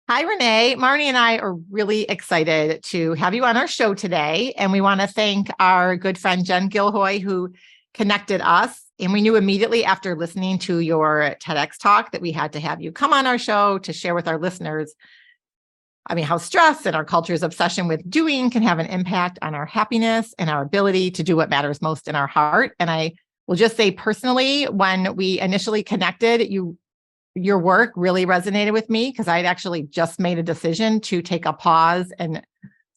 Hi, Renee. Marnie and I are really excited to have you on our show today. And we want to thank our good friend, Jen Gilhoy, who connected us. And we knew immediately after listening to your TEDx talk that we had to have you come on our show to share with our listeners, how stress and our culture's obsession with doing can have an impact on our happiness and our ability to do what matters most in our heart. And I will just say personally, when we initially connected, your work really resonated with me because I'd actually just made a decision to take a pause and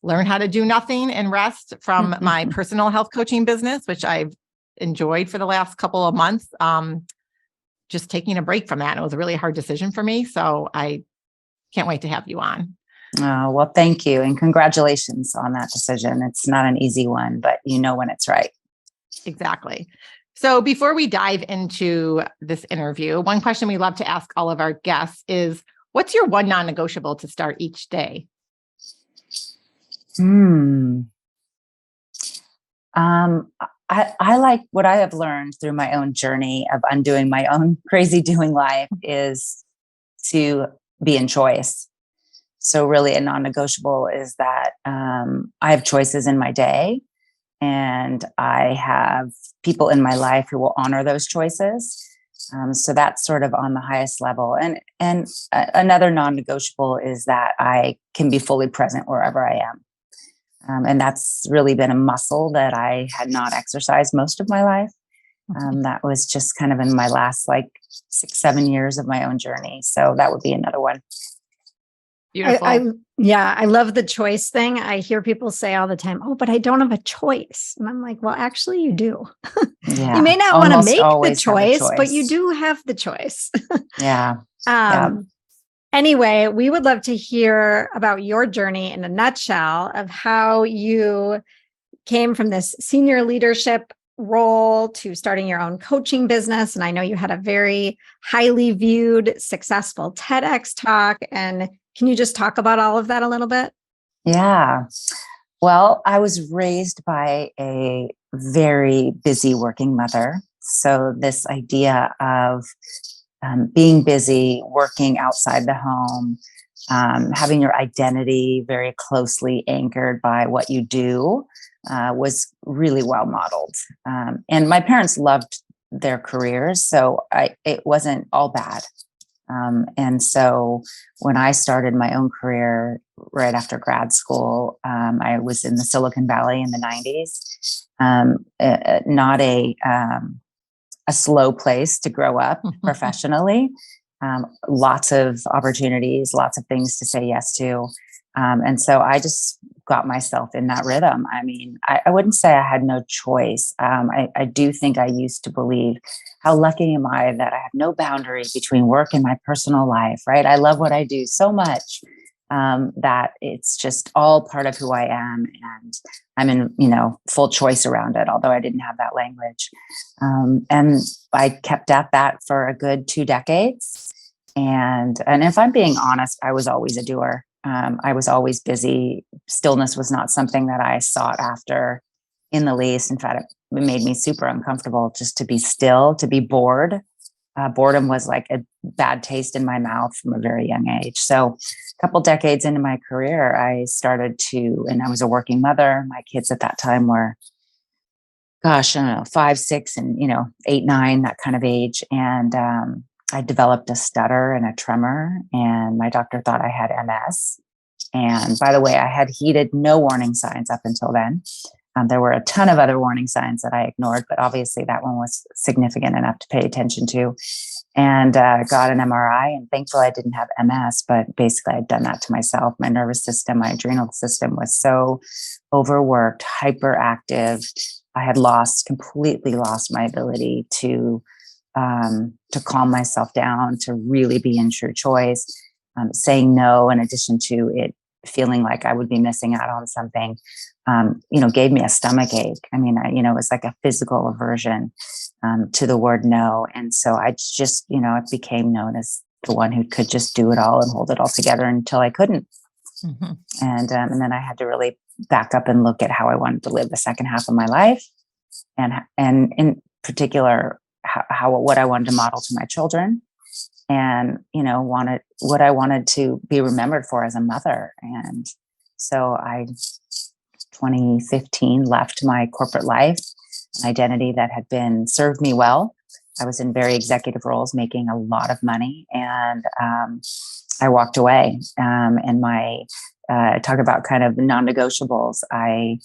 learn how to do nothing and rest from my personal health coaching business, which I've enjoyed for the last couple of months. Just taking a break from that. And it was a really hard decision for me. So I can't wait to have you on. Oh, well, thank you. And congratulations on that decision. It's not an easy one, but you know when it's right. Exactly. So before we dive into this interview, one question we love to ask all of our guests is, what's your one non-negotiable to start each day? I like what I have learned through my own journey of undoing my own crazy doing life is to be in choice. So really a non-negotiable is that I have choices in my day. And I have people in my life who will honor those choices. So that's sort of on the highest level. And another non-negotiable is that I can be fully present wherever I am. And that's really been a muscle that I had not exercised most of my life. That was just kind of in my last 6-7 years of my own journey. So that would be another one. Beautiful. I love the choice thing. I hear people say all the time, "Oh, but I don't have a choice." And I'm like, well, actually you do. Yeah, you may not want to make the choice, but you do have the choice. Yeah. Anyway, we would love to hear about your journey in a nutshell of how you came from this senior leadership role to starting your own coaching business. And I know you had a very highly viewed, successful TEDx talk. And can you just talk about all of that a little bit? Yeah. Well, I was raised by a very busy working mother. So this idea of being busy, working outside the home, having your identity very closely anchored by what you do was really well modeled. And my parents loved their careers, so it wasn't all bad. And so when I started my own career right after grad school, I was in the Silicon Valley in the 90s. Not a slow place to grow up professionally. Lots of opportunities, lots of things to say yes to. And so I just got myself in that rhythm. I wouldn't say I had no choice. I do think I used to believe, how lucky am I that I have no boundary between work and my personal life, right? I love what I do so much that it's just all part of who I am. And I'm in, full choice around it, although I didn't have that language. And I kept at that for a good 2 decades. And if I'm being honest, I was always a doer. I was always busy. Stillness was not something that I sought after in the least. In fact, it made me super uncomfortable just to be still, to be bored. Boredom was like a bad taste in my mouth from a very young age. So a couple decades into my career, I started to, and I was a working mother. My kids at that time were, I don't know, 5, 6, and, 8, 9, that kind of age. And I developed a stutter and a tremor, and my doctor thought I had MS. And by the way, I had heeded no warning signs up until then. There were a ton of other warning signs that I ignored, but obviously that one was significant enough to pay attention to. And got an MRI, and thankfully I didn't have MS, but basically I'd done that to myself. My nervous system, my adrenal system was so overworked, hyperactive. I had completely lost my ability to calm myself down, to really be in true choice, saying no, in addition to it feeling like I would be missing out on something, gave me a stomach ache. It was like a physical aversion to the word no. And so I just, it became known as the one who could just do it all and hold it all together until I couldn't. Mm-hmm. And then I had to really back up and look at how I wanted to live the second half of my life. And in particular, what I wanted to model to my children. and, wanted what I wanted to be remembered for as a mother. And so 2015, left my corporate life, an identity that had been served me well. I was in very executive roles, making a lot of money, and I walked away. And talk about kind of non-negotiables. I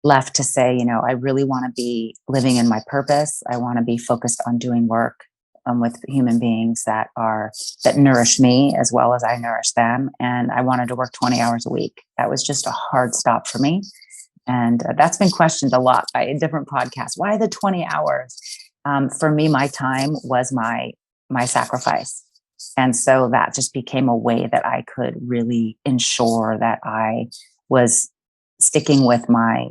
left to say, I really want to be living in my purpose. I want to be focused on doing work with human beings that nourish me as well as I nourish them. And I wanted to work 20 hours a week. That was just a hard stop for me. And that's been questioned a lot by different podcasts. Why the 20 hours? For me, my time was my sacrifice. And so that just became a way that I could really ensure that I was sticking with my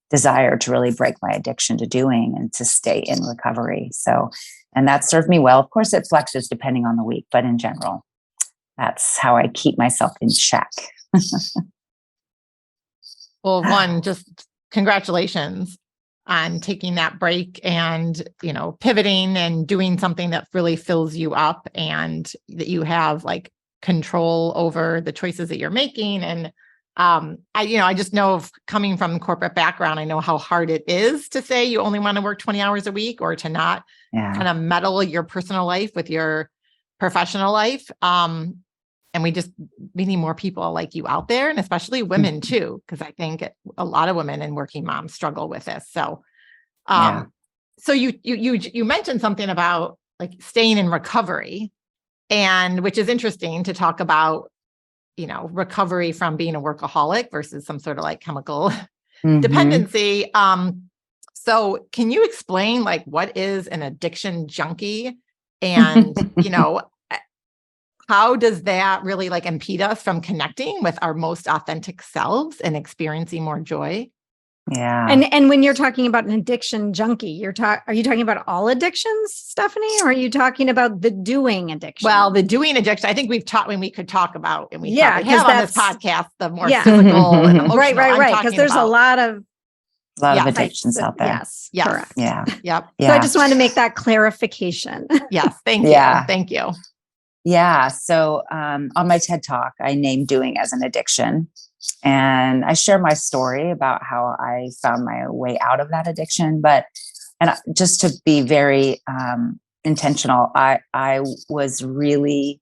desire to really break my addiction to doing and to stay in recovery. So, and that served me well. Of course, it flexes depending on the week, but in general, that's how I keep myself in check. Well, one, just congratulations on taking that break and, pivoting and doing something that really fills you up and that you have like control over the choices that you're making. And I just know coming from corporate background, I know how hard it is to say you only want to work 20 hours a week or to not kind of meddle your personal life with your professional life. And we need more people like you out there, and especially women too, because I think a lot of women and working moms struggle with this. So, so you mentioned something about like staying in recovery, and which is interesting to talk about, recovery from being a workaholic versus some sort of like chemical dependency. So can you explain like what is an addiction junkie, and, how does that really like impede us from connecting with our most authentic selves and experiencing more joy? Yeah. And when you're talking about an addiction junkie, are you talking about all addictions, Stephanie, or are you talking about the doing addiction? Well, the doing addiction, I think we've taught when we could talk about, and we probably have on this podcast, the more physical and emotional. Right. Because there's a lot of addictions out there. Yes. Correct. Yeah. Yep. So I just wanted to make that clarification. Yes. Thank you. Thank you. Yeah. So on my TED Talk, I named doing as an addiction. And I share my story about how I found my way out of that addiction. Just to be very intentional, I was really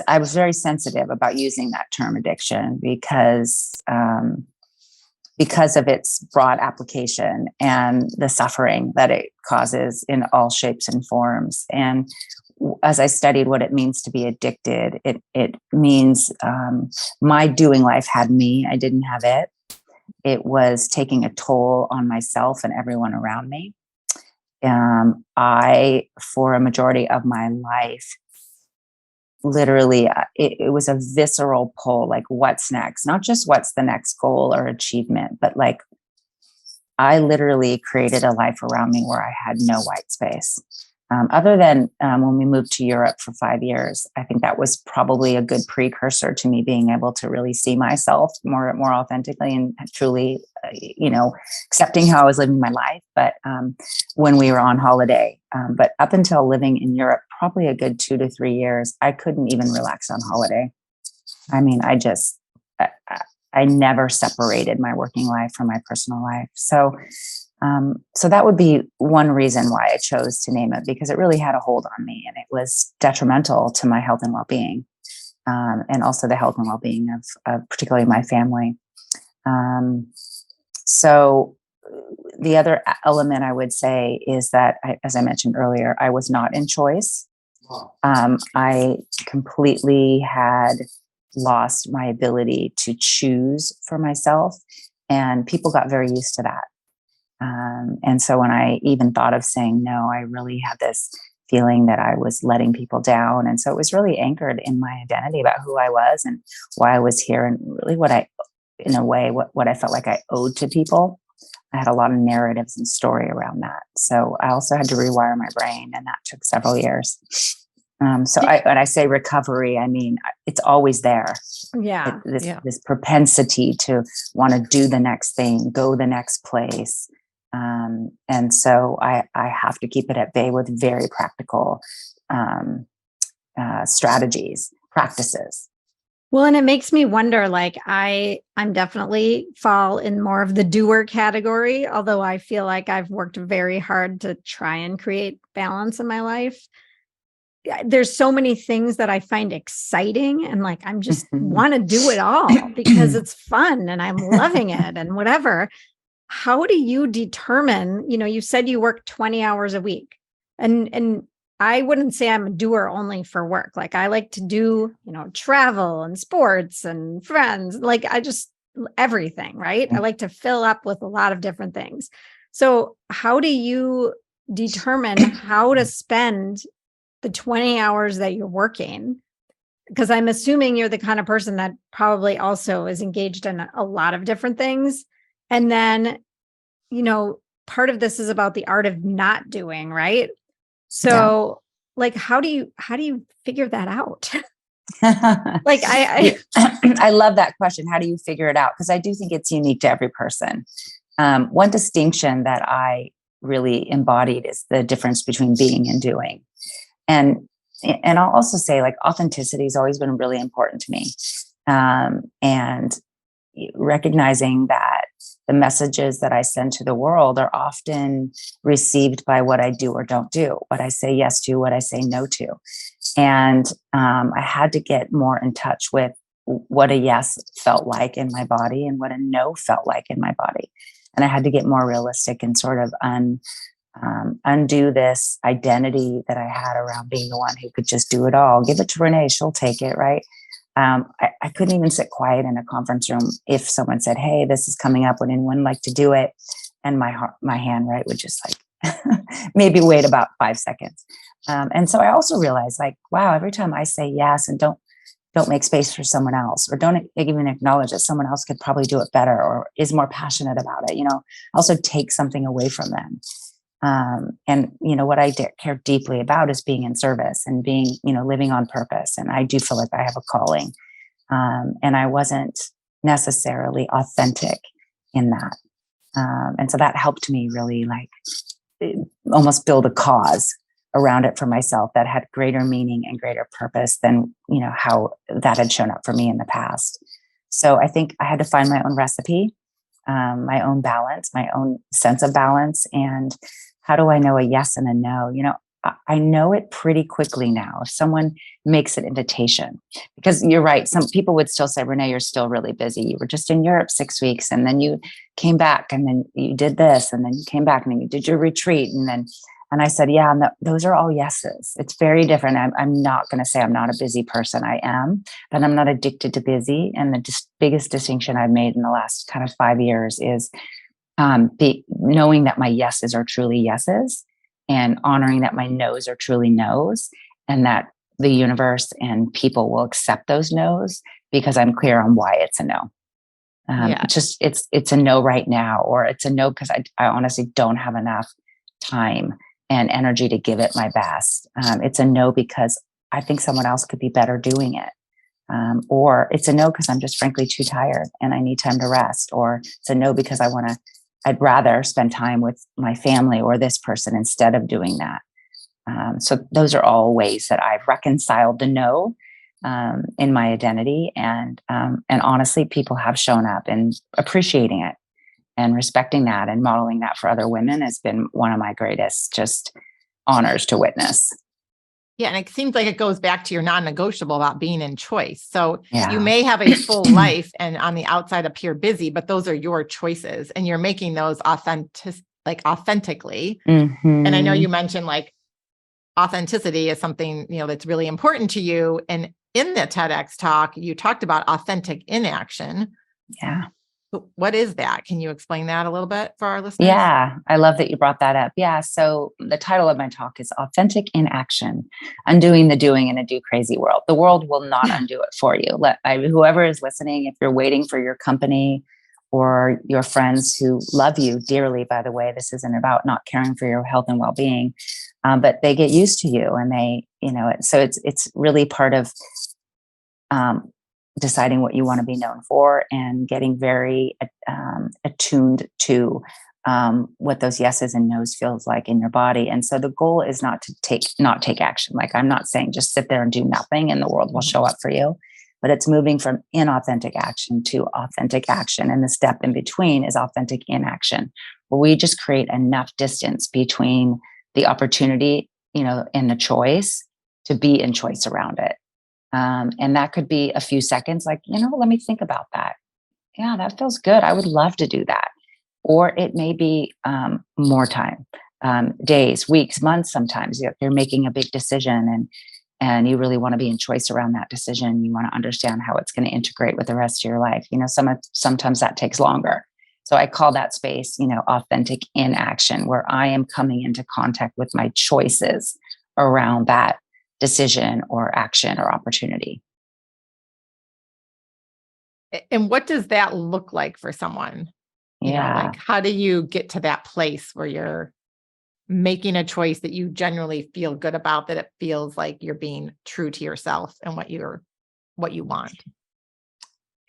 I was very sensitive about using that term addiction because of its broad application and the suffering that it causes in all shapes and forms. And as I studied what it means to be addicted, it means my doing life had me. I didn't have it. It was taking a toll on myself and everyone around me. For a majority of my life, literally, it was a visceral pull, like what's next? Not just what's the next goal or achievement, but like I literally created a life around me where I had no white space. Other than when we moved to Europe for 5 years, I think that was probably a good precursor to me being able to really see myself more authentically and truly, accepting how I was living my life. But when we were on holiday, but up until living in Europe, probably a good 2 to 3 years, I couldn't even relax on holiday. I mean, I never separated my working life from my personal life. So that would be one reason why I chose to name it, because it really had a hold on me and it was detrimental to my health and well-being, and also the health and well-being of particularly my family. So the other element I would say is that, as I mentioned earlier, I was not in choice. I completely had lost my ability to choose for myself, and people got very used to that. And so when I even thought of saying no, I really had this feeling that I was letting people down. And so it was really anchored in my identity about who I was and why I was here, and really what I felt like I owed to people. I had a lot of narratives and story around that. So I also had to rewire my brain, and that took several years. When I say recovery, I mean, it's always there. Yeah. This propensity to want to do the next thing, go the next place. And so I have to keep it at bay with very practical strategies, practices. Well, and it makes me wonder, like I'm definitely fall in more of the doer category, although I feel like I've worked very hard to try and create balance in my life. There's so many things that I find exciting and like I'm just want to do it all because it's fun and I'm loving it and whatever. How do you determine, you said you work 20 hours a week, and I wouldn't say I'm a doer only for work. Like I like to do, travel and sports and friends, like I just everything, right? I like to fill up with a lot of different things. So how do you determine how to spend the 20 hours that you're working? Because I'm assuming you're the kind of person that probably also is engaged in a lot of different things. And then, part of this is about the art of not doing, right? So like, how do you figure that out? Like I love that question. How do you figure it out? Because I do think it's unique to every person. One distinction that I really embodied is the difference between being and doing. And I'll also say, like, authenticity has always been really important to me. And recognizing that the messages that I send to the world are often received by what I do or don't do, what I say yes to, what I say no to. And I had to get more in touch with what a yes felt like in my body and what a no felt like in my body. And I had to get more realistic and sort of undo this identity that I had around being the one who could just do it all. Give it to Renee, she'll take it, right? I couldn't even sit quiet in a conference room if someone said, "Hey, this is coming up. Would anyone like to do it?" And my hand, right, would just like maybe wait about 5 seconds. And so I also realized, like, wow, every time I say yes and don't make space for someone else, or don't even acknowledge that someone else could probably do it better or is more passionate about it, also take something away from them. And what I care deeply about is being in service and being, living on purpose. And I do feel like I have a calling. And I wasn't necessarily authentic in that. And so that helped me really almost build a cause around it for myself that had greater meaning and greater purpose than, how that had shown up for me in the past. So I think I had to find my own recipe, my own balance, my own sense of balance. And how do I know a yes and a no? I know it pretty quickly now. If someone makes an invitation, because you're right. Some people would still say, "Renee, you're still really busy. You were just in Europe 6 weeks and then you came back and then you did this and then you came back and then you did your retreat." And I said, yeah, no, those are all yeses. It's very different. I'm not going to say I'm not a busy person. I am, but I'm not addicted to busy. And the biggest distinction I've made in the last kind of 5 years is knowing that my yeses are truly yeses and honoring that my no's are truly no's, and that the universe and people will accept those no's because I'm clear on why it's a no. It's a no right now, or it's a no because I honestly don't have enough time and energy to give it my best. It's a no because I think someone else could be better doing it. Or it's a no because I'm just frankly too tired and I need time to rest. Or it's a no because I'd rather spend time with my family or this person instead of doing that. So those are all ways that I've reconciled the no in my identity. And honestly, people have shown up and appreciating it. And respecting that and modeling that for other women has been one of my greatest just honors to witness. Yeah. And it seems like it goes back to your non-negotiable about being in choice. So you may have a full life and on the outside appear busy, but those are your choices and you're making those authentically. Mm-hmm. And I know you mentioned like authenticity is something, that's really important to you. And in the TEDx talk, you talked about authentic inaction. Yeah. What is that? Can you explain that a little bit for our listeners? Yeah, I love that you brought that up. Yeah. So the title of my talk is Authentic Inaction, Undoing the Doing in a Do Crazy World. The world will not undo it for you. Whoever is listening, if you're waiting for your company or your friends who love you dearly, by the way, this isn't about not caring for your health and well-being, but they get used to you and they, so it's really part of deciding what you want to be known for and getting very attuned to what those yeses and nos feels like in your body. And so the goal is not take action. Like, I'm not saying just sit there and do nothing and the world will show up for you, but it's moving from inauthentic action to authentic action. And the step in between is authentic inaction, where we just create enough distance between the opportunity, and the choice to be in choice around it. And that could be a few seconds, like, let me think about that. Yeah, that feels good. I would love to do that. Or it may be more time, days, weeks, months. Sometimes you're making a big decision and you really want to be in choice around that decision. You want to understand how it's going to integrate with the rest of your life. Sometimes that takes longer. So I call that space, authentic inaction, where I am coming into contact with my choices around that decision or action or opportunity. And what does that look like for someone? Like, how do you get to that place where you're making a choice that you genuinely feel good about, that it feels like you're being true to yourself and what you want?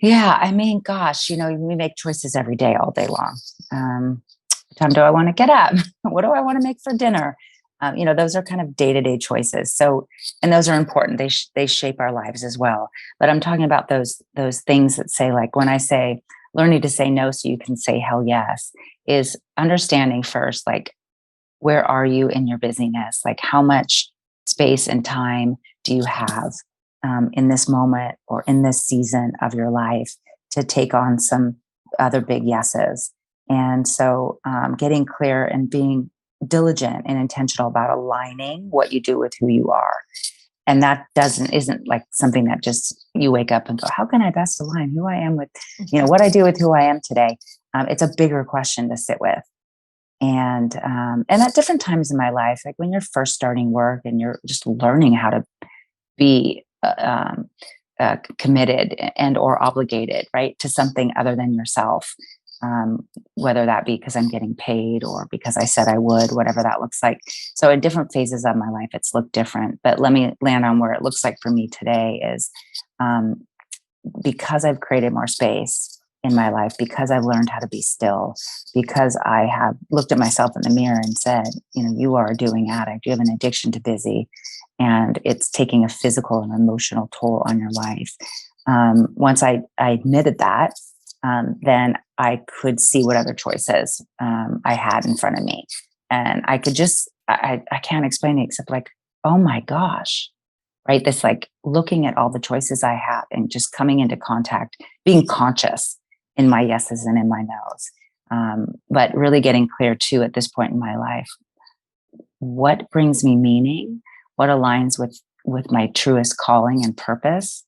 Yeah. I mean, gosh, we make choices every day, all day long. What time do I want to get up? What do I want to make for dinner? Those are kind of day-to-day choices. So, and those are important. They shape our lives as well. But I'm talking about those things that say, like, when I say learning to say no so you can say hell yes, is understanding first, like, where are you in your busyness? Like, how much space and time do you have in this moment or in this season of your life to take on some other big yeses? And so getting clear and being diligent and intentional about aligning what you do with who you are. And that isn't like something that just you wake up and go, how can I best align who I am with, what I do with who I am today? It's a bigger question to sit with. And at different times in my life, like when you're first starting work and you're just learning how to be committed and or obligated, right, to something other than yourself, whether that be because I'm getting paid or because I said I would, whatever that looks like. So in different phases of my life, it's looked different. But let me land on where it looks like for me today is because I've created more space in my life, because I've learned how to be still, because I have looked at myself in the mirror and said, you are a doing addict. You have an addiction to busy, and it's taking a physical and emotional toll on your life. Once I admitted that, then I could see what other choices I had in front of me. And I could I can't explain it except like, oh my gosh, right? This like looking at all the choices I have and just coming into contact, being conscious in my yeses and in my nos. But really getting clear too at this point in my life, what brings me meaning, what aligns with my truest calling and purpose,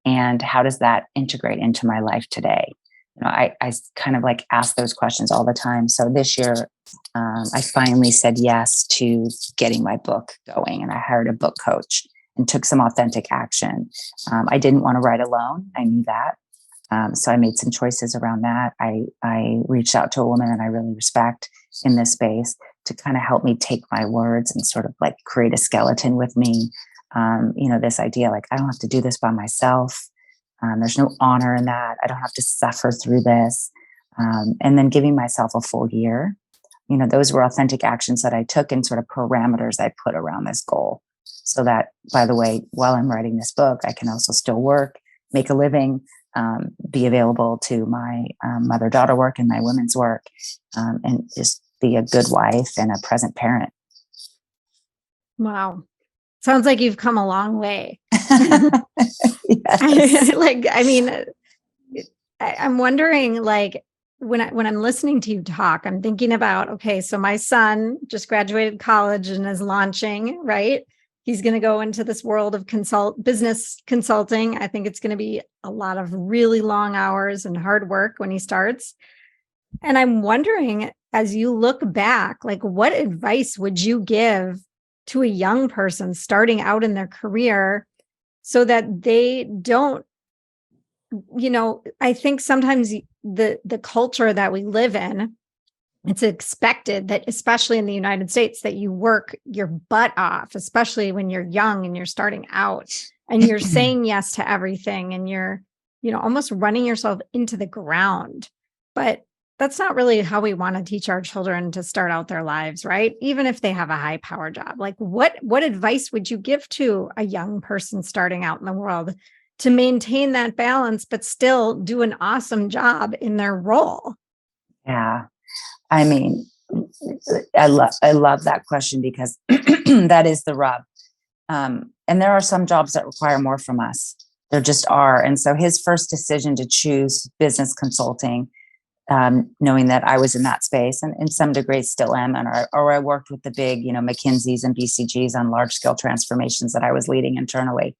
and how does that integrate into my life today? I kind of like ask those questions all the time. So this year, I finally said yes to getting my book going, and I hired a book coach and took some authentic action. I didn't want to write alone. I knew that. So I made some choices around that. I reached out to a woman that I really respect in this space to kind of help me take my words and sort of like create a skeleton with me. This idea, like, I don't have to do this by myself. There's no honor in that. I don't have to suffer through this. And then giving myself a full year. Those were authentic actions that I took and sort of parameters I put around this goal. So that, by the way, while I'm writing this book, I can also still work, make a living, be available to my mother-daughter work and my women's work, and just be a good wife and a present parent. Wow. Sounds like you've come a long way. Yes. I'm wondering, like, when I'm listening to you talk, I'm thinking about, okay, so my son just graduated college and is launching, right? He's going to go into this world of business consulting. I think it's going to be a lot of really long hours and hard work when he starts. And I'm wondering, as you look back, like, what advice would you give to a young person starting out in their career so that they don't, I think sometimes the culture that we live in, it's expected that, especially in the United States, that you work your butt off, especially when you're young and you're starting out and you're saying yes to everything and you're, almost running yourself into the ground. But that's not really how we want to teach our children to start out their lives, right? Even if they have a high power job. Like what advice would you give to a young person starting out in the world to maintain that balance, but still do an awesome job in their role? Yeah. I mean, I love that question because that is the rub. And there are some jobs that require more from us. There just are. And so his first decision to choose business consulting, knowing that I was in that space and in some degree still am, or I worked with the big, McKinsey's and BCG's on large scale transformations that I was leading internally.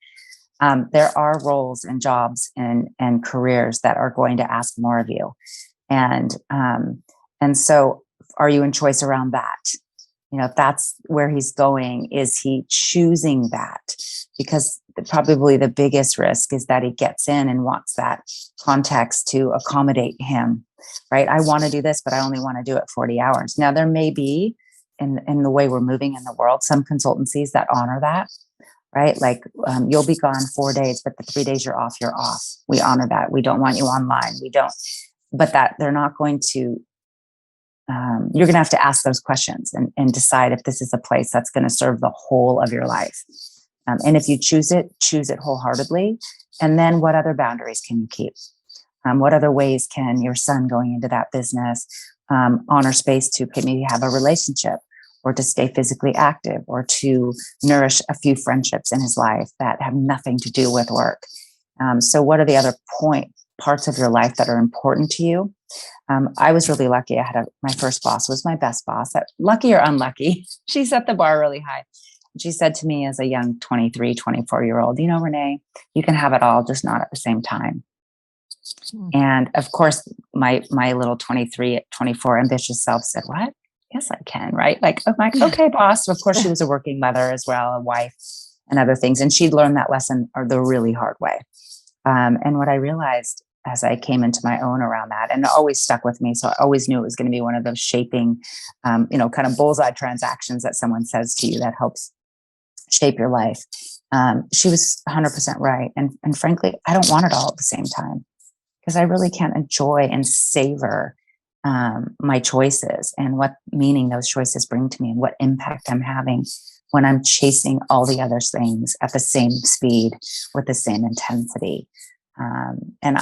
There are roles and jobs and careers that are going to ask more of you. And so are you in choice around that? If that's where he's going, is he choosing that? Because probably the biggest risk is that he gets in and wants that context to accommodate him, right? I want to do this, but I only want to do it 40 hours. Now, there may be, in the way we're moving in the world, some consultancies that honor that, right? Like you'll be gone 4 days, but the 3 days you're off, you're off. We honor that. We don't want you online. We don't, but that they're not going to, you're going to have to ask those questions and decide if this is a place that's going to serve the whole of your life. And if you choose it wholeheartedly. And then what other boundaries can you keep? What other ways can your son going into that business honor space to maybe have a relationship or to stay physically active or to nourish a few friendships in his life that have nothing to do with work? So what are the other parts of your life that are important to you? I was really lucky. I had my first boss was my best boss. Lucky or unlucky, she set the bar really high. She said to me as a young 23, 24-year-old, Renee, you can have it all, just not at the same time. And of course, my little 23, 24 ambitious self said, what? Yes, I can, right? Like, I'm like, okay, boss. So of course, she was a working mother as well, a wife and other things. And she'd learned that lesson the really hard way. And what I realized as I came into my own around that, and it always stuck with me. So I always knew it was going to be one of those shaping, kind of bullseye transactions that someone says to you that helps shape your life. She was 100% right. And frankly, I don't want it all at the same time because I really can't enjoy and savor my choices and what meaning those choices bring to me and what impact I'm having when I'm chasing all the other things at the same speed with the same intensity. And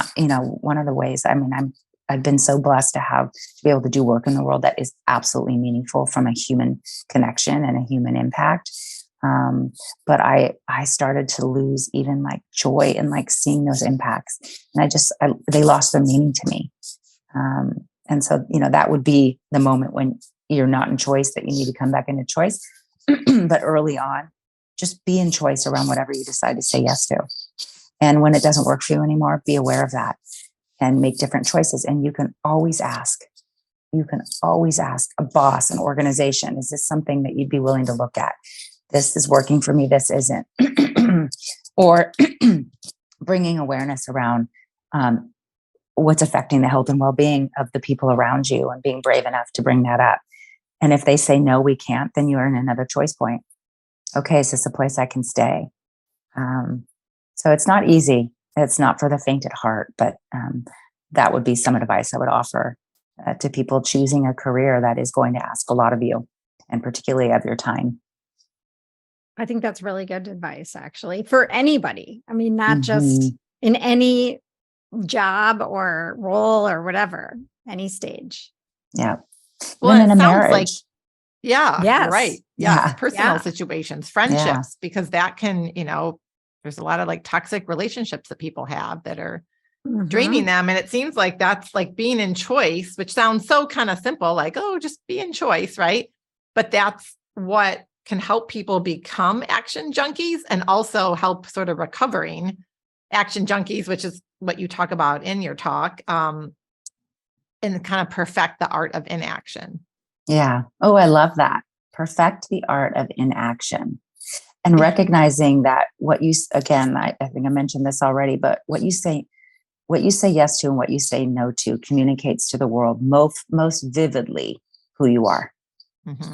one of the ways, I've been so blessed to be able to do work in the world that is absolutely meaningful from a human connection and a human impact. But I started to lose even like joy in like seeing those impacts, and they lost their meaning to me. And so, that would be the moment when you're not in choice that you need to come back into choice. But early on, just be in choice around whatever you decide to say yes to. And when it doesn't work for you anymore, be aware of that and make different choices. And you can always ask a boss, an organization, is this something that you'd be willing to look at? This is working for me. This isn't. Or bringing awareness around what's affecting the health and well-being of the people around you and being brave enough to bring that up. And if they say, no, we can't, then you are in another choice point. Okay, is this a place I can stay? So it's not easy. It's not for the faint at heart, but that would be some advice I would offer to people choosing a career that is going to ask a lot of you, and particularly of your time. I think that's really good advice, actually, for anybody. Not just in any job or role or whatever, any stage. Yeah. Well, Even in a sounds marriage. Yes. You're right. Yeah. Personal situations, friendships, because that can, there's a lot of like toxic relationships that people have that are draining them. And it seems like that's like being in choice, which sounds so kind of simple, like, oh, just be in choice, right? But that's what can help people become action junkies and also help sort of recovering action junkies, which is what you talk about in your talk, and kind of perfect the art of inaction. Yeah. Oh, I love that. Perfect the art of inaction. And recognizing that I think I mentioned this already, but what you say yes to and what you say no to communicates to the world most vividly who you are. Mm-hmm.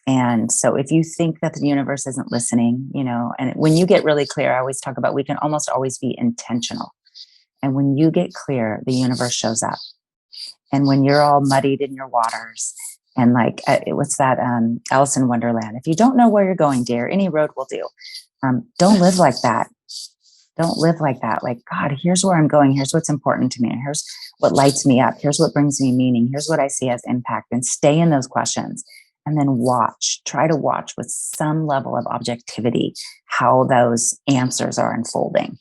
And so if you think that the universe isn't listening, and when you get really clear, I always talk about, we can almost always be intentional. And when you get clear, the universe shows up. And when you're all muddied in your waters and like, what's that? Alice in Wonderland. If you don't know where you're going, dear, any road will do. Don't live like that. Don't live like that. Like, God, here's where I'm going. Here's what's important to me. Here's what lights me up. Here's what brings me meaning. Here's what I see as impact, and stay in those questions. And then try to watch with some level of objectivity how those answers are unfolding.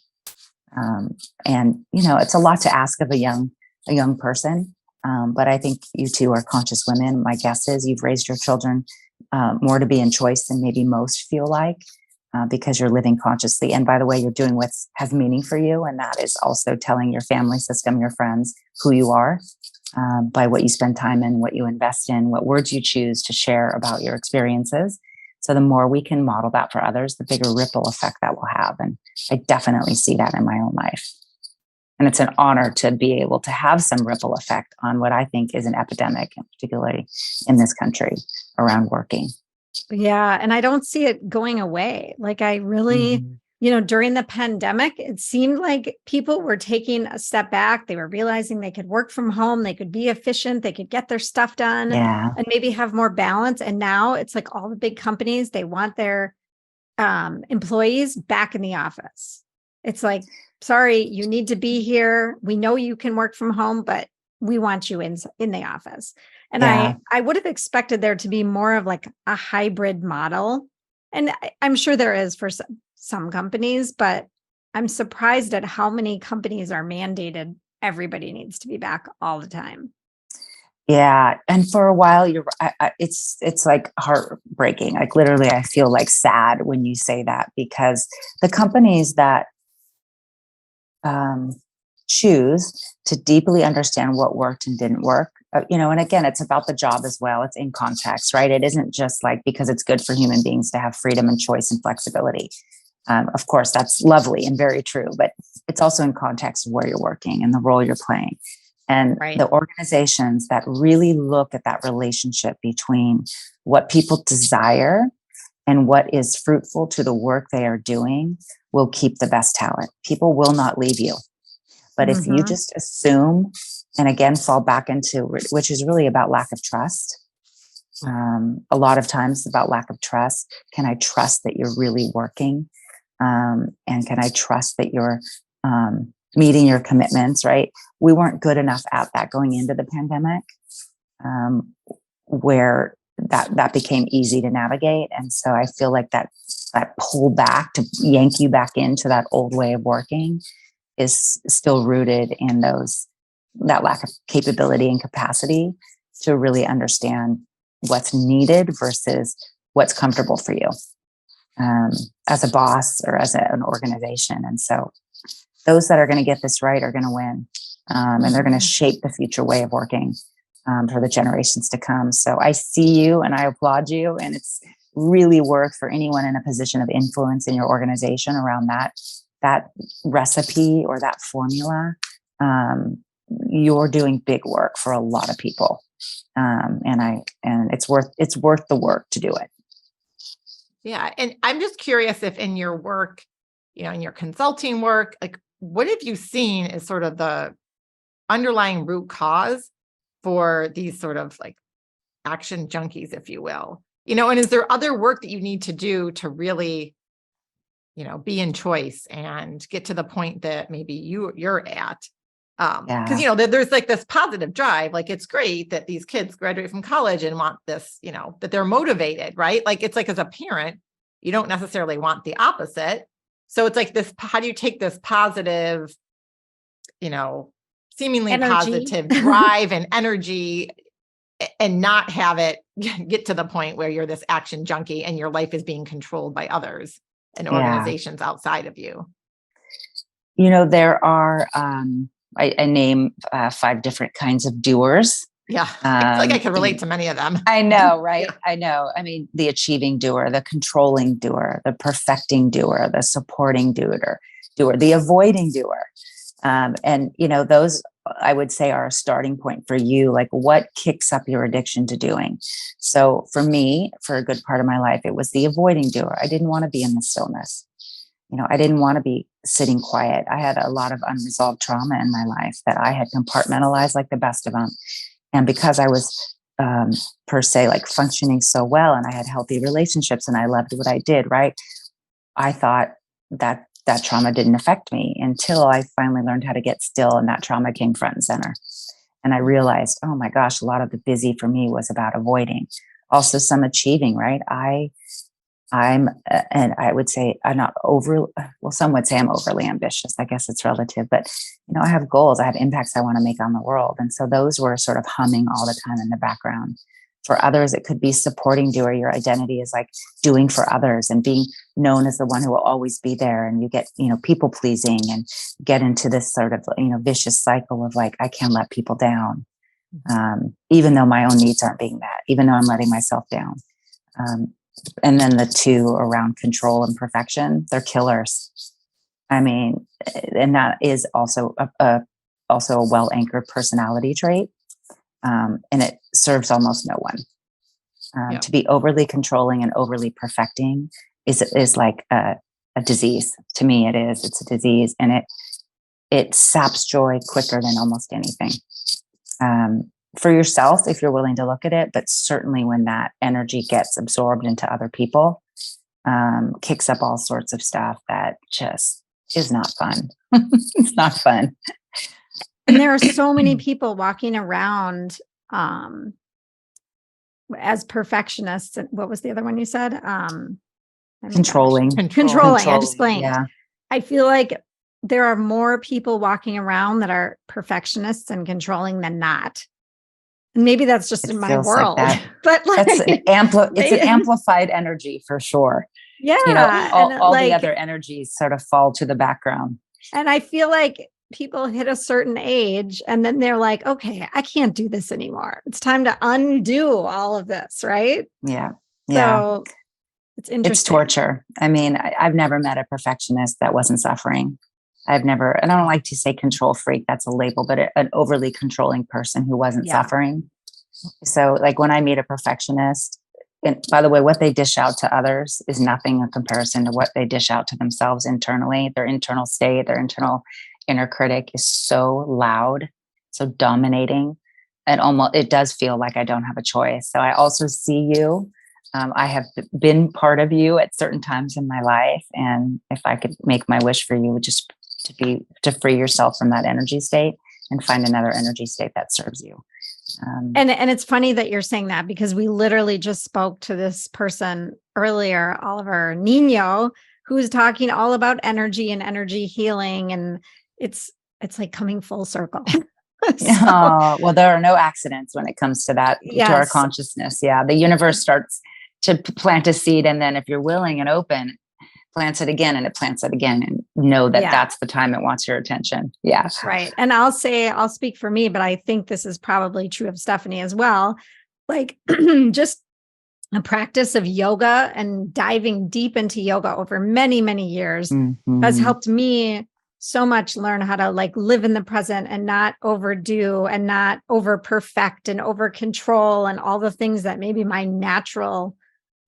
And, it's a lot to ask of a young person. But I think you two are conscious women. My guess is you've raised your children more to be in choice than maybe most feel like, because you're living consciously. And by the way, you're doing what has meaning for you. And that is also telling your family system, your friends, who you are, by what you spend time in, what you invest in, what words you choose to share about your experiences. So the more we can model that for others, the bigger ripple effect that will have. And I definitely see that in my own life. And it's an honor to be able to have some ripple effect on what I think is an epidemic, particularly in this country, around working. Yeah. And I don't see it going away. Like I really, during the pandemic, it seemed like people were taking a step back. They were realizing they could work from home. They could be efficient. They could get their stuff done and maybe have more balance. And now it's like all the big companies, they want their employees back in the office. It's like, sorry, you need to be here. We know you can work from home, but we want you in the office. And I would have expected there to be more of like a hybrid model. And I'm sure there is for some companies, but I'm surprised at how many companies are mandated. Everybody needs to be back all the time. Yeah. And for a while, it's like heartbreaking. Like literally, I feel like sad when you say that, because the companies that choose to deeply understand what worked and didn't work, and again, it's about the job as well. It's in context, right? It isn't just like because it's good for human beings to have freedom and choice and flexibility. Of course, that's lovely and very true, but it's also in context of where you're working and the role you're playing. And the organizations that really look at that relationship between what people desire and what is fruitful to the work they are doing will keep the best talent. People will not leave you. But if you just assume, and again, fall back into, which is really about lack of trust. A lot of times about lack of trust. Can I trust that you're really working? And can I trust that you're meeting your commitments, right? We weren't good enough at that going into the pandemic, where that became easy to navigate. And so I feel like that pull back to yank you back into that old way of working is still rooted in that lack of capability and capacity to really understand what's needed versus what's comfortable for you as a boss or as an organization. And so those that are going to get this right are going to win, and they're going to shape the future way of working for the generations to come. So I see you and I applaud you, and it's really worth for anyone in a position of influence in your organization around that recipe or that formula. You're doing big work for a lot of people, and it's worth the work to do it. Yeah, and I'm just curious if in your work, in your consulting work, like what have you seen as sort of the underlying root cause for these sort of like action junkies, if you will, and is there other work that you need to do to really, be in choice and get to the point that maybe you're at? Because, there's like this positive drive, like it's great that these kids graduate from college and want this, that they're motivated, right? Like, it's like as a parent, you don't necessarily want the opposite. So it's like this, how do you take this positive, seemingly energy. Positive drive and energy and not have it get to the point where you're this action junkie and your life is being controlled by others and organizations outside of you? There are, I name 5 different kinds of doers. Yeah. It's like I can relate to many of them. I know, right? Yeah. I know. I mean, the achieving doer, the controlling doer, the perfecting doer, the supporting doer, the avoiding doer. And those I would say are a starting point for you. Like, what kicks up your addiction to doing? So for me, for a good part of my life, it was the avoiding doer. I didn't want to be in the stillness. I didn't want to be sitting quiet. I had a lot of unresolved trauma in my life that I had compartmentalized like the best of them. And because I was per se like functioning so well, and I had healthy relationships and I loved what I did, right? I thought that that trauma didn't affect me until I finally learned how to get still, and that trauma came front and center. And I realized, oh my gosh, a lot of the busy for me was about avoiding. Also some achieving, right? I'm, and I would say I'm not well, some would say I'm overly ambitious. I guess it's relative, but I have goals, I have impacts I want to make on the world. And so those were sort of humming all the time in the background. For others, it could be supporting doer. Your identity is like doing for others and being known as the one who will always be there. And you get, people pleasing and get into this sort of, vicious cycle of like, I can't let people down. Even though my own needs aren't being met, even though I'm letting myself down. And then the two around control and perfection, they're killers. I mean, and that is also a well-anchored personality trait. And it serves almost no one. To be overly controlling and overly perfecting is like a disease. To me, it is. It's a disease, and it saps joy quicker than almost anything. For yourself, if you're willing to look at it, but certainly when that energy gets absorbed into other people, kicks up all sorts of stuff that just is not fun. It's not fun. And there are so many people walking around as perfectionists. What was the other one you said? Controlling. I just blanked. Yeah. I feel like there are more people walking around that are perfectionists and controlling than not. Maybe that's just in my world, but like, it's an amplified energy for sure. Yeah. All the other energies sort of fall to the background. And I feel like people hit a certain age and then they're like, okay, I can't do this anymore. It's time to undo all of this. Right. Yeah. So it's interesting. It's torture. I mean, I've never met a perfectionist that wasn't suffering. And I don't like to say control freak, that's a label, but an overly controlling person who wasn't suffering. So like when I meet a perfectionist, and by the way, what they dish out to others is nothing in comparison to what they dish out to themselves internally. Their internal state, their internal inner critic is so loud, so dominating, and almost, it does feel like I don't have a choice. So I also see you. I have been part of you at certain times in my life. And if I could make my wish for you, would just to free yourself from that energy state and find another energy state that serves you. And it's funny that you're saying that, because we literally just spoke to this person earlier, Oliver Nino, who's talking all about energy and energy healing. And it's like coming full circle. Well, there are no accidents when it comes to that, to our consciousness. Yeah. The universe starts to plant a seed. And then if you're willing and open, plants it again, and it plants it again, and know that that's the time it wants your attention. Yeah. Right. And I'll speak for me, but I think this is probably true of Stephanie as well. Like just a practice of yoga and diving deep into yoga over many, many years has helped me so much learn how to like live in the present and not overdo and not over perfect and over control and all the things that maybe my natural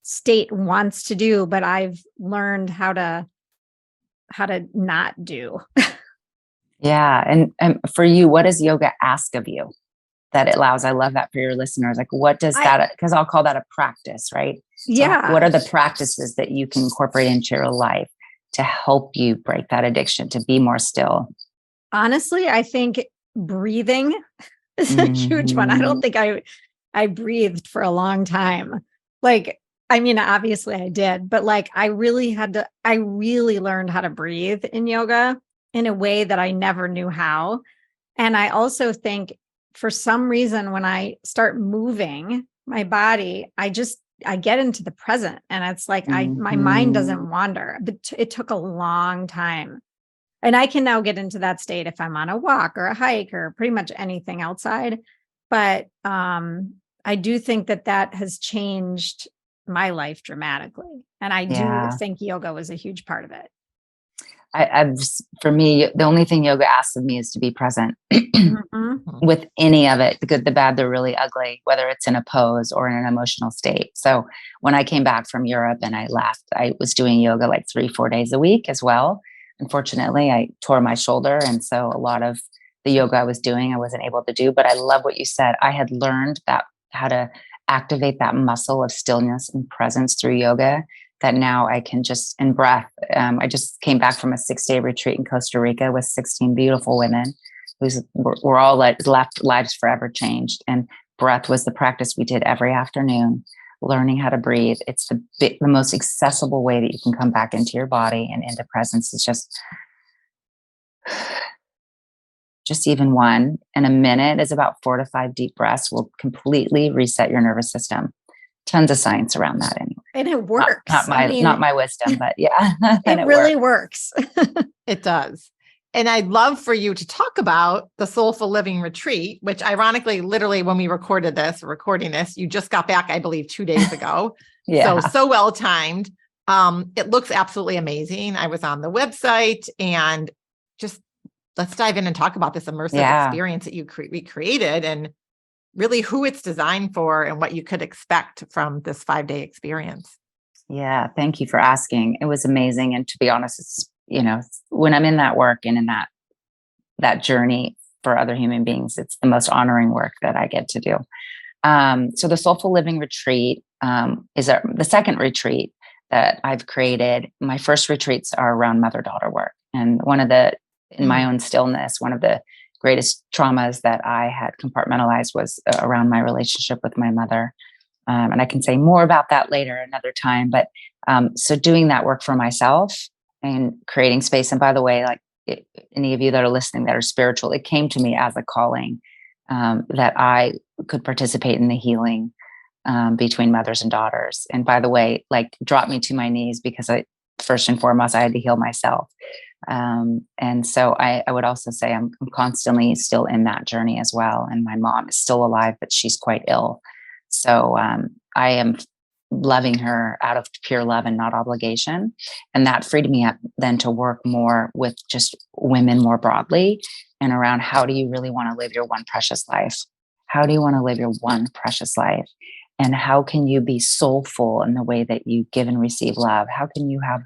state wants to do, but I've learned how to not do. Yeah. And for you, what does yoga ask of you that it allows? I love that for your listeners. Like, what does that, because I'll call that a practice, right? Yeah. So what are the practices that you can incorporate into your life to help you break that addiction, to be more still? Honestly, I think breathing is a huge one. I don't think I breathed for a long time. Like, I mean, obviously I did, but like I really learned how to breathe in yoga in a way that I never knew how. And I also think for some reason, when I start moving my body, I get into the present, and it's like, my mind doesn't wander, but it took a long time. And I can now get into that state if I'm on a walk or a hike or pretty much anything outside. But I do think that has changed my life dramatically. And I do think yoga was a huge part of it. For me, the only thing yoga asks of me is to be present with any of it, the good, the bad, the really ugly, whether it's in a pose or in an emotional state. So when I came back from Europe and I left, I was doing yoga like 3-4 days a week as well. Unfortunately, I tore my shoulder. And so a lot of the yoga I was doing, I wasn't able to do, but I love what you said. I had learned that how to activate that muscle of stillness and presence through yoga, that now I can just, in breath. I just came back from a 6-day retreat in Costa Rica with 16 beautiful women who's we're all left lives forever changed. And breath was the practice we did every afternoon, learning how to breathe. It's the most accessible way that you can come back into your body and into presence. Is just even one. And a minute is about 4 to 5 deep breaths will completely reset your nervous system. Tons of science around that anyway. And it works. Not my wisdom, but yeah. It really works. It does. And I'd love for you to talk about the Soulful Living Retreat, which ironically, literally when we recording this, you just got back, I believe, 2 days ago. Yeah. So well timed. It looks absolutely amazing. I was on the website, and just let's dive in and talk about this immersive experience that you recreated, and really who it's designed for and what you could expect from this 5-day experience. Yeah. Thank you for asking. It was amazing. And to be honest, it's, when I'm in that work and in that journey for other human beings, it's the most honoring work that I get to do. So the Soulful Living Retreat is the second retreat that I've created. My first retreats are around mother-daughter work. And in my own stillness, one of the greatest traumas that I had compartmentalized was around my relationship with my mother. And I can say more about that later another time. But so doing that work for myself and creating space. And by the way, any of you that are listening that are spiritual, it came to me as a calling that I could participate in the healing between mothers and daughters. And by the way, dropped me to my knees because first and foremost, I had to heal myself. And so I would also say I'm constantly still in that journey as well. And my mom is still alive, but she's quite ill. So I am loving her out of pure love and not obligation. And that freed me up then to work more with just women more broadly and around how do you really want to live your one precious life? How do you want to live your one precious life? And how can you be soulful in the way that you give and receive love? How can you have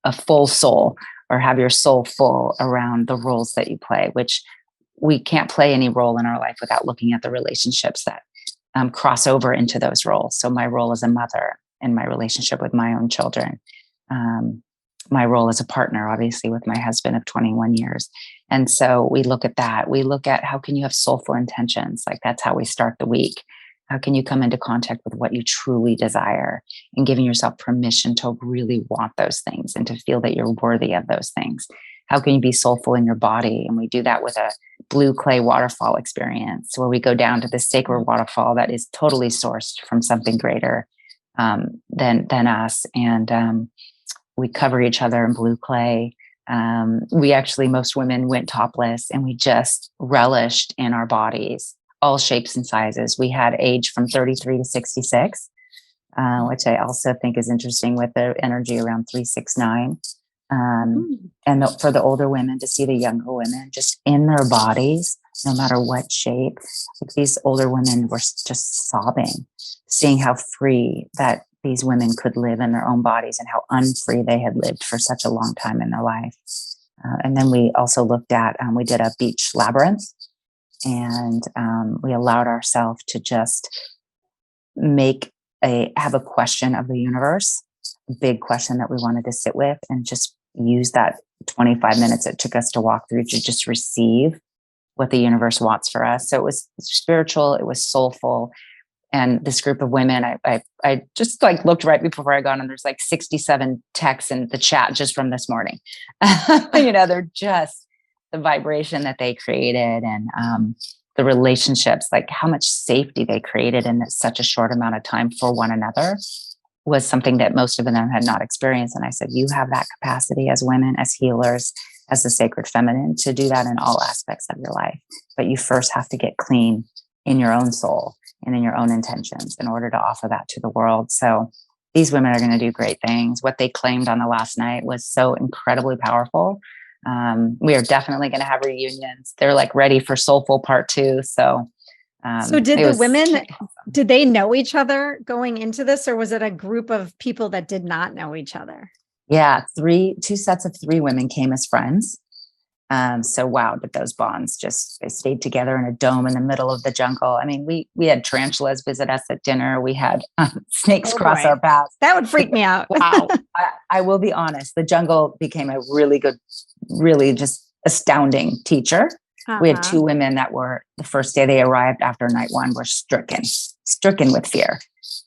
a full soul, or have your soul full around the roles that you play, which we can't play any role in our life without looking at the relationships that cross over into those roles. So my role as a mother and my relationship with my own children, my role as a partner, obviously with my husband of 21 years. And so we look at that. We look at how can you have soulful intentions? That's how we start the week. How can you come into contact with what you truly desire and giving yourself permission to really want those things and to feel that you're worthy of those things? How can you be soulful in your body? And we do that with a blue clay waterfall experience where we go down to the sacred waterfall that is totally sourced from something greater than us. And we cover each other in blue clay. Most women went topless, and we just relished in our bodies, all shapes and sizes. We had age from 33 to 66, which I also think is interesting with the energy around 369. And for the older women to see the younger women just in their bodies, no matter what shape. These older women were just sobbing, seeing how free that these women could live in their own bodies and how unfree they had lived for such a long time in their life. And then we also looked at, we did a beach labyrinth, and we allowed ourselves to just have a question of the universe, a big question that we wanted to sit with, and just use that 25 minutes it took us to walk through to just receive what the universe wants for us. So it was spiritual, it was soulful. And this group of women, I just looked right before I got on, there's 67 texts in the chat just from this morning. They're just the vibration that they created, and the relationships, how much safety they created in such a short amount of time for one another was something that most of them had not experienced. And I said, you have that capacity as women, as healers, as the sacred feminine, to do that in all aspects of your life. But you first have to get clean in your own soul and in your own intentions in order to offer that to the world. So these women are going to do great things. What they claimed on the last night was so incredibly powerful. We are definitely going to have reunions. They're ready for Soulful Part 2. So did the women, did they know each other going into this, or was it a group of people that did not know each other? Yeah, two sets of three women came as friends. So wow, did those bonds they stayed together in a dome in the middle of the jungle. I mean, we had tarantulas visit us at dinner. We had snakes cross our paths. That would freak me out. Wow. I will be honest, the jungle became a really good, really just astounding teacher. We had two women that were, the first day they arrived after night one, were stricken with fear.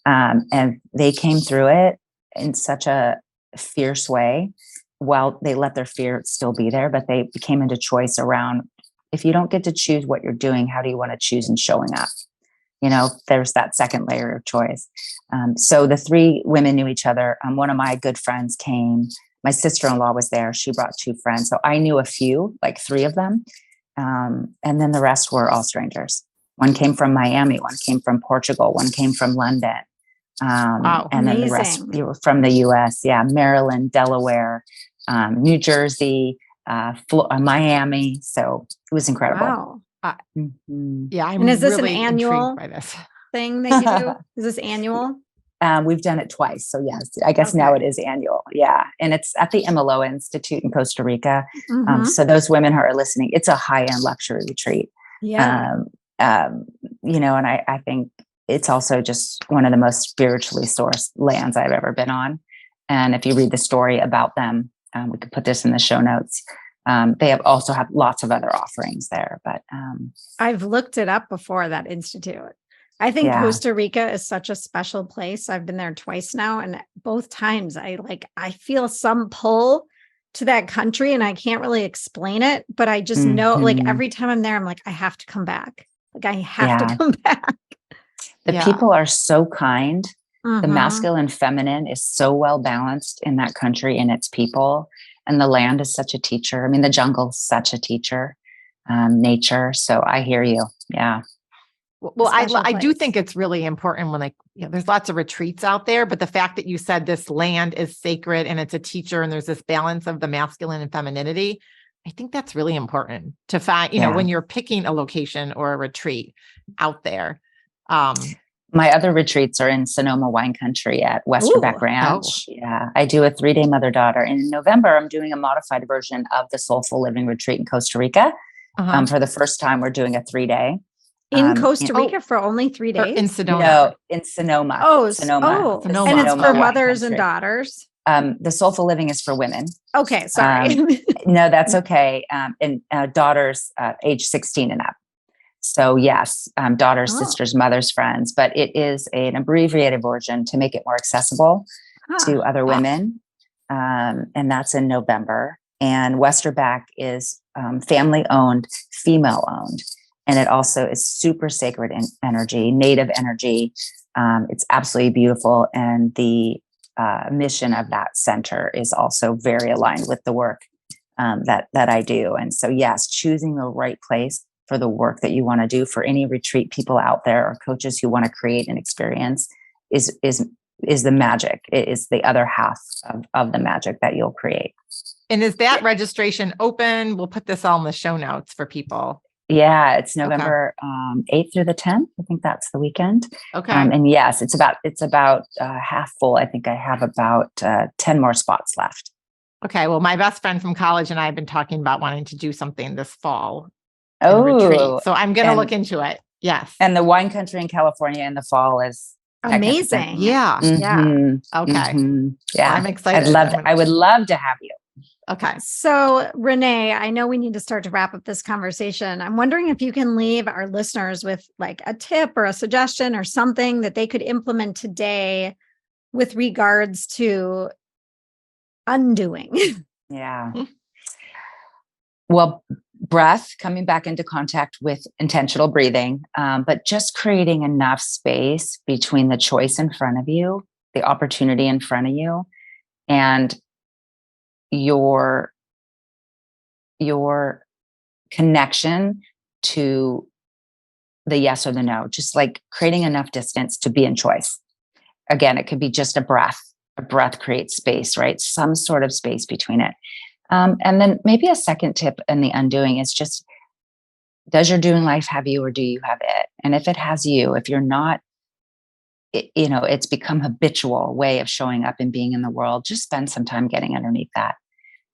And they came through it in such a fierce way. While they let their fear still be there, but they became into choice around, if you don't get to choose what you're doing, how do you want to choose in showing up? There's that second layer of choice. So the three women knew each other. One of my good friends came. My sister-in-law was there. She brought two friends. So I knew a few, like three of them. And then the rest were all strangers. One came from Miami, one came from Portugal, one came from London. Wow, and then the rest from the US. Yeah. Maryland, Delaware, New Jersey, Miami. So it was incredible. Wow. Yeah. And is this really an annual intrigued by this thing that you do? Is this annual? We've done it twice. So yes, I guess now it is annual. Yeah. And it's at the MLO Institute in Costa Rica. So those women who are listening, it's a high-end luxury retreat. Yeah. And I think it's also just one of the most spiritually sourced lands I've ever been on. And if you read the story about them, we could put this in the show notes. They have lots of other offerings there, but I've looked it up before, that institute. I think Costa Rica is such a special place. I've been there twice now, and both times I feel some pull to that country, and I can't really explain it, but I just know, like, every time I'm there, I'm like, I have to come back. Like, I have to come back. The people are so kind. The masculine and feminine is so well balanced in that country and its people. And the land is such a teacher. I mean, the jungle is such a teacher, nature. So I hear you. Yeah. Well, I do think it's really important when there's lots of retreats out there, but the fact that you said this land is sacred and it's a teacher and there's this balance of the masculine and femininity, I think that's really important to find, when you're picking a location or a retreat out there. My other retreats are in Sonoma wine country at Westerbeck Ranch. Yeah. I do a 3-day mother-daughter. And in November, I'm doing a modified version of the SoulFull Living Retreat in Costa Rica. For the first time, we're doing a 3-day. In Costa Rica for only 3 days? In Sedona. No, in Sonoma. Sonoma. And it's for mothers and daughters? The SoulFull Living is for women. Okay, sorry. No, that's okay. And daughters age 16 and up. So yes, daughters, sisters, mothers, friends, but it is an abbreviated version to make it more accessible to other women. And that's in November. And Westerbeck is family owned, female owned. And it also is super sacred energy, native energy. It's absolutely beautiful. And the mission of that center is also very aligned with the work that I do. And so, yes, choosing the right place for the work that you want to do, for any retreat people out there or coaches who want to create an experience is the magic. It is the other half of the magic that you'll create. And is that registration open? We'll put this all in the show notes for people. Yeah, it's November 8th through the 10th. I think that's the weekend. Okay. And yes, it's about half full. I think I have about 10 more spots left. Okay. Well, my best friend from college and I have been talking about wanting to do something this fall. Retreat. So I'm going to look into it. Yes. And the wine country in California in the fall is amazing. Yeah. Yeah. Okay. Yeah. I'm excited. I would love to have you. Okay. So Renee, I know we need to start to wrap up this conversation. I'm wondering if you can leave our listeners with like a tip or a suggestion or something that they could implement today with regards to undoing. Yeah. Well, breath, coming back into contact with intentional breathing, but just creating enough space between the choice in front of you, the opportunity in front of you, and your connection to the yes or the no, just like creating enough distance to be in choice. Again, it could be just a breath. A breath creates space, right? Some sort of space between it. And then maybe a second tip in the undoing is just, does your doing life have you or do you have it? And if it has you, if you're not it's become habitual way of showing up and being in the world, just spend some time getting underneath that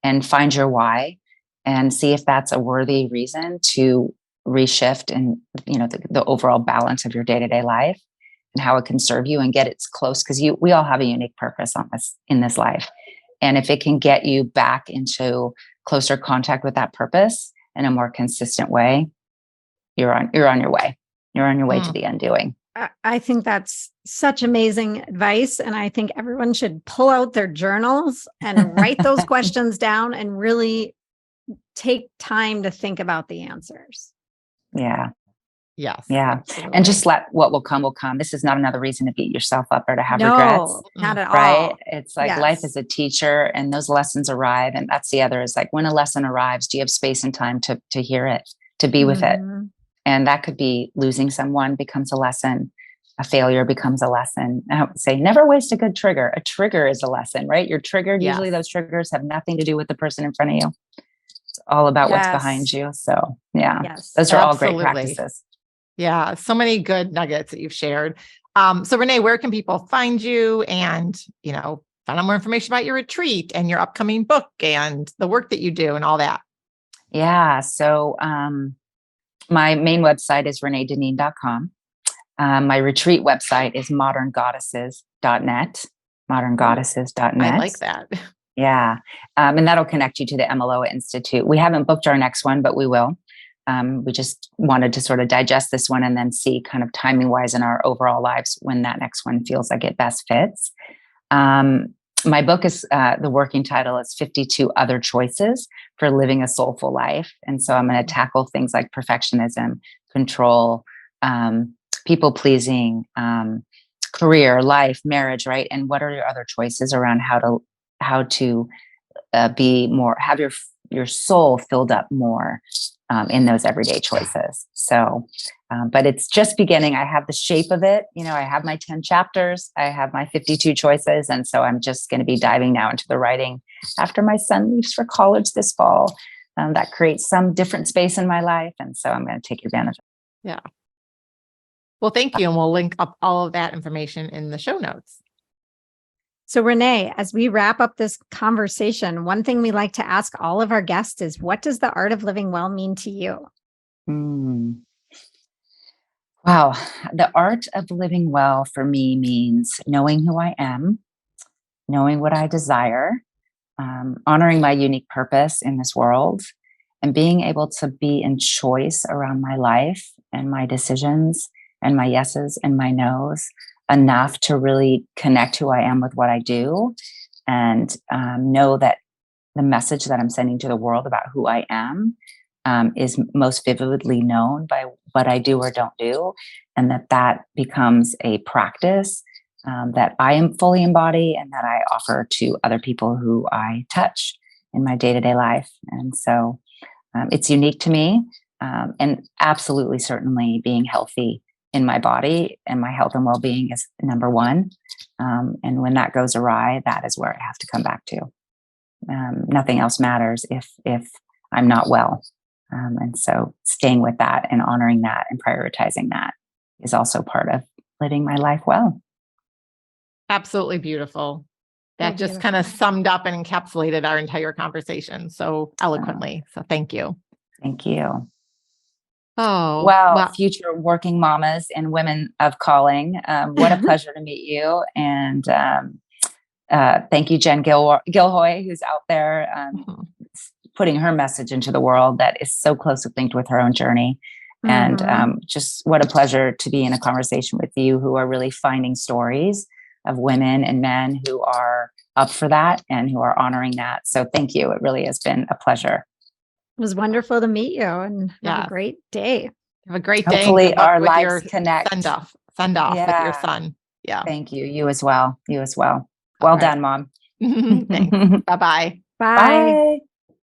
and find your why and see if that's a worthy reason to reshift and, the overall balance of your day-to-day life and how it can serve you and get it close. Cause we all have a unique purpose in this life. And if it can get you back into closer contact with that purpose in a more consistent way, you're on your way. You're on your way to the undoing. I think that's such amazing advice. And I think everyone should pull out their journals and write those questions down and really take time to think about the answers. Yeah. Yes. Yeah. Absolutely. And just let what will come will come. This is not another reason to beat yourself up or to have regrets. Not at right? all. It's like life is a teacher and those lessons arrive. And that's the other is like when a lesson arrives, do you have space and time to hear it, to be with it? And that could be losing someone becomes a lesson. A failure becomes a lesson. I would say never waste a good trigger. A trigger is a lesson, right? You're triggered. Yes. Usually those triggers have nothing to do with the person in front of you. It's all about what's behind you. So yeah, those are all great practices. Yeah. So many good nuggets that you've shared. So Renee, where can people find you and, find out more information about your retreat and your upcoming book and the work that you do and all that? Yeah. So, my main website is reneedineen.com. My retreat website is moderngoddesses.net, moderngoddesses.net. I like that. Yeah. And that'll connect you to the MLO Institute. We haven't booked our next one, but we will. We just wanted to sort of digest this one and then see kind of timing wise in our overall lives when that next one feels like it best fits. My book is, the working title is 52 Other Choices for Living a Soulful Life. And so I'm going to tackle things like perfectionism, control, people pleasing, career, life, marriage, right? And what are your other choices around how to be more, have your soul filled up more in those everyday choices. So, but it's just beginning. I have the shape of it. I have my 10 chapters. I have my 52 choices. And so I'm just going to be diving now into the writing after my son leaves for college this fall. That creates some different space in my life. And so I'm going to take advantage of it. Yeah. Well, thank you. And we'll link up all of that information in the show notes. So Renee, as we wrap up this conversation, one thing we like to ask all of our guests is, what does the art of living well mean to you? Wow. The art of living well for me means knowing who I am, knowing what I desire, honoring my unique purpose in this world, and being able to be in choice around my life and my decisions and my yeses and my nos enough to really connect who I am with what I do and know that the message that I'm sending to the world about who I am is most vividly known by what I do or don't do. And that becomes a practice that I am fully embody and that I offer to other people who I touch in my day-to-day life. And so it's unique to me and absolutely certainly being healthy in my body and my health and well-being is number one. And when that goes awry, that is where I have to come back to. Nothing else matters if I'm not well. And so staying with that and honoring that and prioritizing that is also part of living my life well. Absolutely beautiful. That just kind of summed up and encapsulated our entire conversation so eloquently. So thank you. Thank you. Oh, well, future working mamas and women of calling. What a pleasure to meet you. And thank you, Jen Gilhoy, who's out there putting her message into the world that is so closely linked with her own journey. And just what a pleasure to be in a conversation with you who are really finding stories of women and men who are up for that and who are honoring that. So thank you. It really has been a pleasure. It was wonderful to meet you and have a great day. Have a great day. Hopefully our lives connect. Send off with your son. Yeah. Thank you. You as well. Well done, Mom. Thanks. Bye-bye. Bye.